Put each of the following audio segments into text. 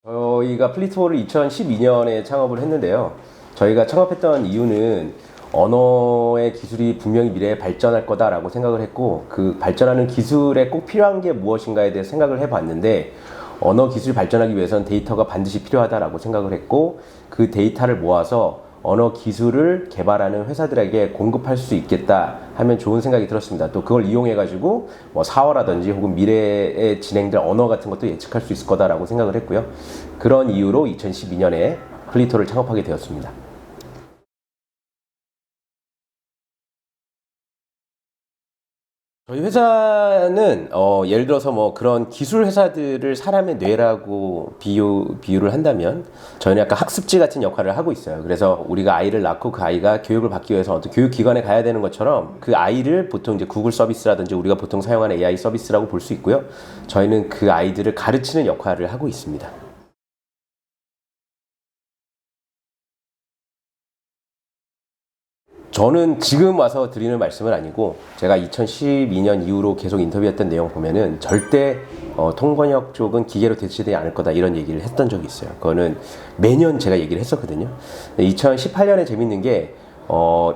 저희가 플리트몰을 2012년에 창업을 했는데요. 저희가 창업했던 이유는 언어의 기술이 분명히 미래에 발전할 거다라고 생각을 했고, 그 발전하는 기술에 꼭 필요한 게 무엇인가에 대해 생각을 해봤는데, 언어 기술이 발전하기 위해서는 데이터가 반드시 필요하다라고 생각을 했고, 그 데이터를 모아서 언어 기술을 개발하는 회사들에게 공급할 수 있겠다 하면 좋은 생각이 들었습니다. 또 그걸 이용해 가지고 뭐 사어라든지 혹은 미래에 진행될 언어 같은 것도 예측할 수 있을 거다라고 생각을 했고요. 그런 이유로 2012년에 플리토를 창업하게 되었습니다. 저희 회사는 예를 들어서 뭐 그런 기술 회사들을 사람의 뇌라고 비유를 한다면, 저희는 약간 학습지 같은 역할을 하고 있어요. 그래서 우리가 아이를 낳고 그 아이가 교육을 받기 위해서 어떤 교육기관에 가야 되는 것처럼, 그 아이를 보통 이제 구글 서비스라든지 우리가 보통 사용하는 AI 서비스라고 볼 수 있고요. 저희는 그 아이들을 가르치는 역할을 하고 있습니다. 저는 지금 와서 드리는 말씀은 아니고, 제가 2012년 이후로 계속 인터뷰했던 내용 보면은 절대 통번역 쪽은 기계로 대체되지 않을 거다 이런 얘기를 했던 적이 있어요. 그거는 매년 제가 얘기를 했었거든요. 2018년에 재밌는 게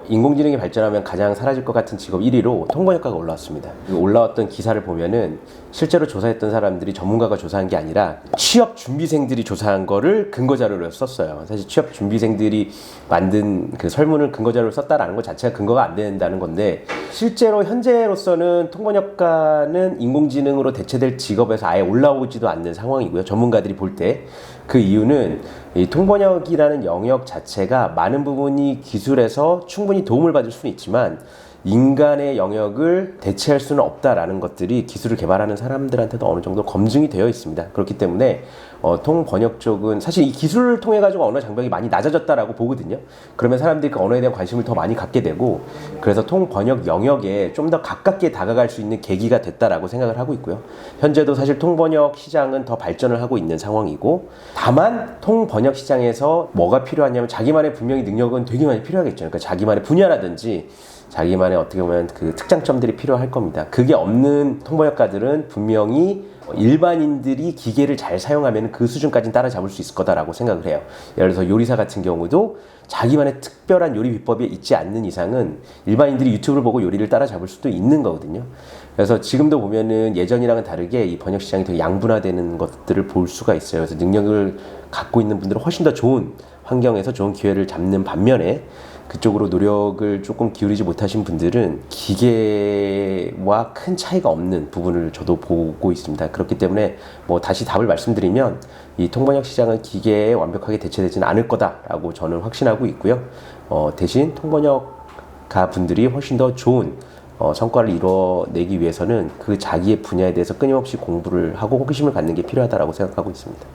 인공지능이 발전하면 가장 사라질 것 같은 직업 1위로 통번역가가 올라왔습니다. 그 올라왔던 기사를 보면은 실제로 조사했던 사람들이 전문가가 조사한 게 아니라 취업 준비생들이 조사한 거를 근거 자료로 썼어요. 사실 취업 준비생들이 만든 그 설문을 근거 자료로 썼다라는 것 자체가 근거가 안 된다는 건데, 실제로 현재로서는 통번역가는 인공지능으로 대체될 직업에서 아예 올라오지도 않는 상황이고요. 전문가들이 볼 때. 그 이유는 이 통번역이라는 영역 자체가 많은 부분이 기술에서 충분히 도움을 받을 수는 있지만 인간의 영역을 대체할 수는 없다라는 것들이 기술을 개발하는 사람들한테도 어느 정도 검증이 되어 있습니다. 그렇기 때문에 통번역 쪽은 사실 이 기술을 통해 가지고 언어 장벽이 많이 낮아졌다라고 보거든요. 그러면 사람들이 그 언어에 대한 관심을 더 많이 갖게 되고, 그래서 통번역 영역에 좀 더 가깝게 다가갈 수 있는 계기가 됐다라고 생각을 하고 있고요. 현재도 사실 통번역 시장은 더 발전을 하고 있는 상황이고, 다만 통번역 시장에서 뭐가 필요하냐면 자기만의 분명히 능력은 되게 많이 필요하겠죠. 그러니까 자기만의 분야라든지 자기만의 어떻게 보면 그 특장점들이 필요할 겁니다. 그게 없는 통번역가들은 분명히 일반인들이 기계를 잘 사용하면 그 수준까지는 따라잡을 수 있을 거다라고 생각을 해요. 예를 들어서 요리사 같은 경우도 자기만의 특별한 요리 비법이 있지 않는 이상은 일반인들이 유튜브를 보고 요리를 따라잡을 수도 있는 거거든요. 그래서 지금도 보면은 예전이랑은 다르게 이 번역 시장이 되게 양분화되는 것들을 볼 수가 있어요. 그래서 능력을 갖고 있는 분들은 훨씬 더 좋은 환경에서 좋은 기회를 잡는 반면에, 그쪽으로 노력을 조금 기울이지 못하신 분들은 기계와 큰 차이가 없는 부분을 저도 보고 있습니다. 그렇기 때문에 뭐 다시 답을 말씀드리면, 이 통번역 시장은 기계에 완벽하게 대체되지는 않을 거다라고 저는 확신하고 있고요. 대신 통번역가 분들이 훨씬 더 좋은 성과를 이뤄내기 위해서는 그 자기의 분야에 대해서 끊임없이 공부를 하고 호기심을 갖는 게 필요하다고 생각하고 있습니다.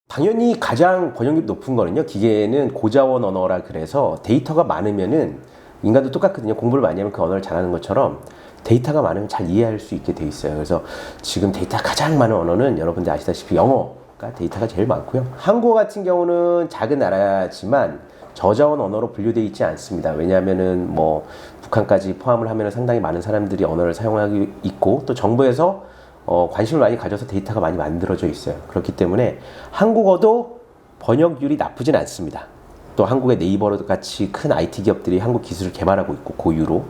당연히 가장 번역률이 높은 거는요, 기계는 고자원 언어라 그래서 데이터가 많으면은, 인간도 똑같거든요. 공부를 많이 하면 그 언어를 잘하는 것처럼 데이터가 많으면 잘 이해할 수 있게 돼 있어요. 그래서 지금 데이터가 가장 많은 언어는 여러분들 아시다시피 영어가 데이터가 제일 많고요. 한국 같은 경우는 작은 나라지만 저자원 언어로 분류되어 있지 않습니다. 왜냐하면은 뭐 북한까지 포함을 하면 상당히 많은 사람들이 언어를 사용하고 있고, 또 정부에서 관심을 많이 가져서 데이터가 많이 만들어져 있어요. 그렇기 때문에 한국어도 번역률이 나쁘진 않습니다. 또 한국의 네이버 같이 큰 IT 기업들이 한국 기술을 개발하고 있고 고유로.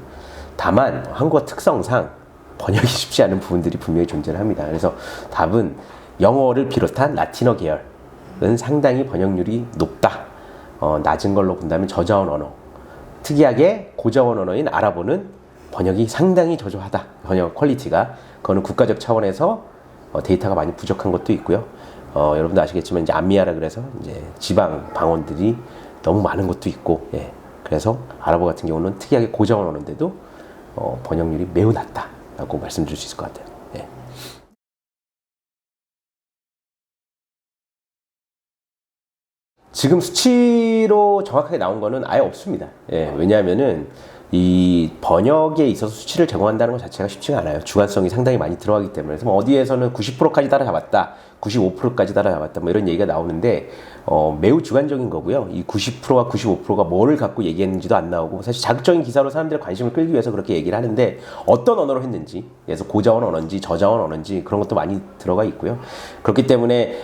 다만 한국어 특성상 번역이 쉽지 않은 부분들이 분명히 존재를 합니다. 그래서 답은 영어를 비롯한 라틴어 계열은 상당히 번역률이 높다. 낮은 걸로 본다면 저자원 언어, 특이하게 고자원 언어인 아랍어는 번역이 상당히 저조하다. 번역 퀄리티가. 그거는 국가적 차원에서 데이터가 많이 부족한 것도 있고요. 여러분도 아시겠지만 이제 안미아라 그래서 이제 지방 방언들이 너무 많은 것도 있고, 예. 그래서 아랍어 같은 경우는 특이하게 고자원 언어인데도 번역률이 매우 낮다라고 말씀드릴 수 있을 것 같아요. 예. 지금 수치로 정확하게 나온 거는 아예 없습니다. 예, 왜냐하면은 이 번역에 있어서 수치를 제공한다는 것 자체가 쉽지가 않아요. 주관성이 상당히 많이 들어가기 때문에. 그래서 뭐 어디에서는 90%까지 따라잡았다, 95%까지 따라잡았다, 뭐 이런 얘기가 나오는데 매우 주관적인 거고요. 이 90%와 95%가 뭐를 갖고 얘기했는지도 안 나오고, 사실 자극적인 기사로 사람들의 관심을 끌기 위해서 그렇게 얘기를 하는데 어떤 언어로 했는지, 그래서 고자원 언어인지 저자원 언어인지 그런 것도 많이 들어가 있고요. 그렇기 때문에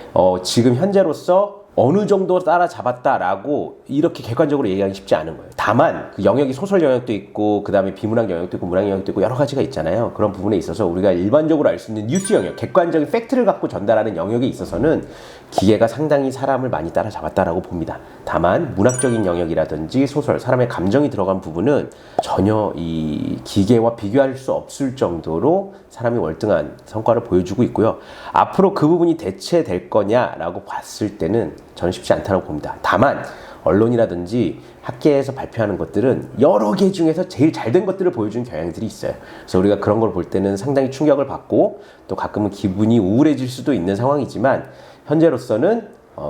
지금 현재로서 어느 정도 따라잡았다라고 이렇게 객관적으로 얘기하기 쉽지 않은 거예요. 다만 그 영역이 소설 영역도 있고 그 다음에 비문학 영역도 있고 문학 영역도 있고 여러 가지가 있잖아요. 그런 부분에 있어서 우리가 일반적으로 알 수 있는 뉴스 영역, 객관적인 팩트를 갖고 전달하는 영역에 있어서는 기계가 상당히 사람을 많이 따라잡았다라고 봅니다. 다만 문학적인 영역이라든지 소설, 사람의 감정이 들어간 부분은 전혀 이 기계와 비교할 수 없을 정도로 사람이 월등한 성과를 보여주고 있고요. 앞으로 그 부분이 대체될 거냐라고 봤을 때는 저는 쉽지 않다고 봅니다. 다만 언론이라든지 학계에서 발표하는 것들은 여러 개 중에서 제일 잘된 것들을 보여주는 경향들이 있어요. 그래서 우리가 그런 걸 볼 때는 상당히 충격을 받고 또 가끔은 기분이 우울해질 수도 있는 상황이지만 현재로서는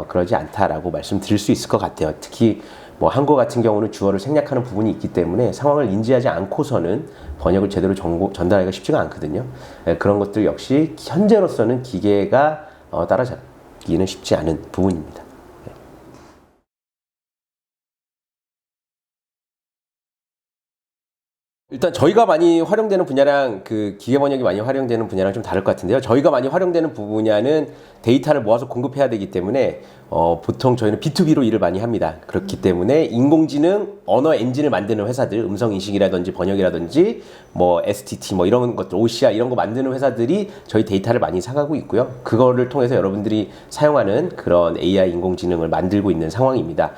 그러지 않다라고 말씀드릴 수 있을 것 같아요. 특히 뭐 한국 같은 경우는 주어를 생략하는 부분이 있기 때문에 상황을 인지하지 않고서는 번역을 제대로 전달하기가 쉽지가 않거든요. 그런 것들 역시 현재로서는 기계가 따라잡기는 쉽지 않은 부분입니다. 일단 저희가 많이 활용되는 분야랑 그 기계 번역이 많이 활용되는 분야랑 좀 다를 것 같은데요. 저희가 많이 활용되는 분야는 데이터를 모아서 공급해야 되기 때문에 보통 저희는 B2B로 일을 많이 합니다. 그렇기 때문에 인공지능 언어 엔진을 만드는 회사들, 음성 인식이라든지 번역이라든지 뭐 STT 뭐 이런 것들, OCR 이런 거 만드는 회사들이 저희 데이터를 많이 사가고 있고요. 그거를 통해서 여러분들이 사용하는 그런 AI 인공지능을 만들고 있는 상황입니다.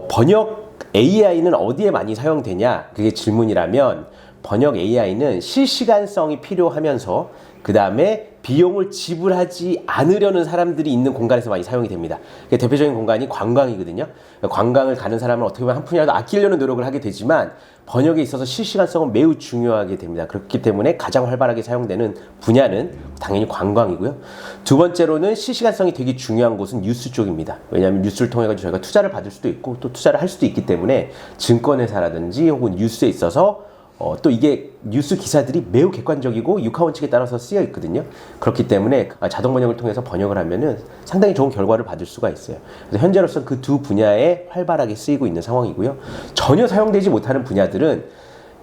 번역 AI는 어디에 많이 사용되냐? 그게 질문이라면 번역 AI는 실시간성이 필요하면서 그 다음에 비용을 지불하지 않으려는 사람들이 있는 공간에서 많이 사용이 됩니다. 대표적인 공간이 관광이거든요. 관광을 가는 사람은 어떻게 보면 한 푼이라도 아끼려는 노력을 하게 되지만 번역에 있어서 실시간성은 매우 중요하게 됩니다. 그렇기 때문에 가장 활발하게 사용되는 분야는 당연히 관광이고요. 두 번째로는 실시간성이 되게 중요한 곳은 뉴스 쪽입니다. 왜냐하면 뉴스를 통해 가지고 저희가 투자를 받을 수도 있고 또 투자를 할 수도 있기 때문에 증권회사라든지 혹은 뉴스에 있어서 또 이게 뉴스 기사들이 매우 객관적이고 육하원칙에 따라서 쓰여 있거든요. 그렇기 때문에 자동 번역을 통해서 번역을 하면은 상당히 좋은 결과를 받을 수가 있어요. 그래서 현재로서 그 두 분야에 활발하게 쓰이고 있는 상황이고요. 전혀 사용되지 못하는 분야들은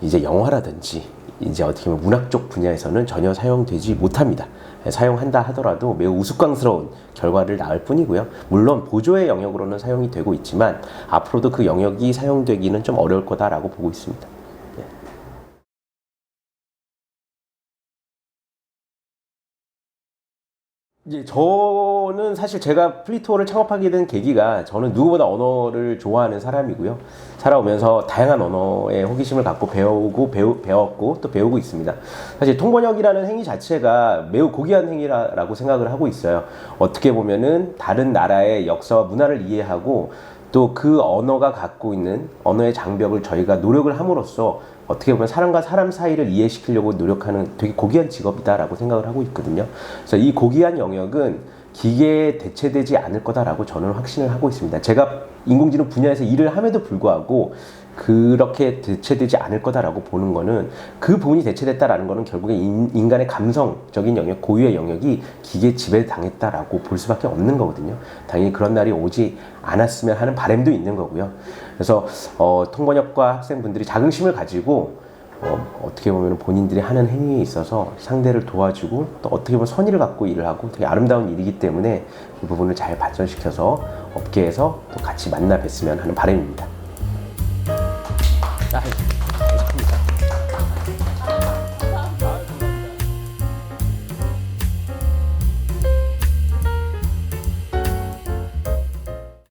이제 영화라든지 이제 어떻게 보면 문학 쪽 분야에서는 전혀 사용되지 못합니다. 사용한다 하더라도 매우 우스꽝스러운 결과를 낳을 뿐이고요. 물론 보조의 영역으로는 사용이 되고 있지만 앞으로도 그 영역이 사용되기는 좀 어려울 거다라고 보고 있습니다. 이제 저는 사실 제가 플리토어를 창업하게 된 계기가 저는 누구보다 언어를 좋아하는 사람이고요. 살아오면서 다양한 언어에 호기심을 갖고 배웠고 또 배우고 있습니다. 사실 통번역이라는 행위 자체가 매우 고귀한 행위라고 생각을 하고 있어요. 어떻게 보면은 다른 나라의 역사와 문화를 이해하고 또 그 언어가 갖고 있는 언어의 장벽을 저희가 노력을 함으로써 어떻게 보면 사람과 사람 사이를 이해시키려고 노력하는 되게 고귀한 직업이다라고 생각을 하고 있거든요. 그래서 이 고귀한 영역은 기계에 대체되지 않을 거다라고 저는 확신을 하고 있습니다. 제가 인공지능 분야에서 일을 함에도 불구하고 그렇게 대체되지 않을 거다라고 보는 거는 그 부분이 대체됐다라는 거는 결국에 인간의 감성적인 영역, 고유의 영역이 기계에 지배당했다라고 볼 수밖에 없는 거거든요. 당연히 그런 날이 오지 않았으면 하는 바람도 있는 거고요. 그래서 통번역과 학생분들이 자긍심을 가지고 어떻게 보면 본인들이 하는 행위에 있어서 상대를 도와주고 또 어떻게 보면 선의를 갖고 일을 하고 되게 아름다운 일이기 때문에 그 부분을 잘 발전시켜서 업계에서 또 같이 만나 뵀으면 하는 바람입니다. 감사합니다.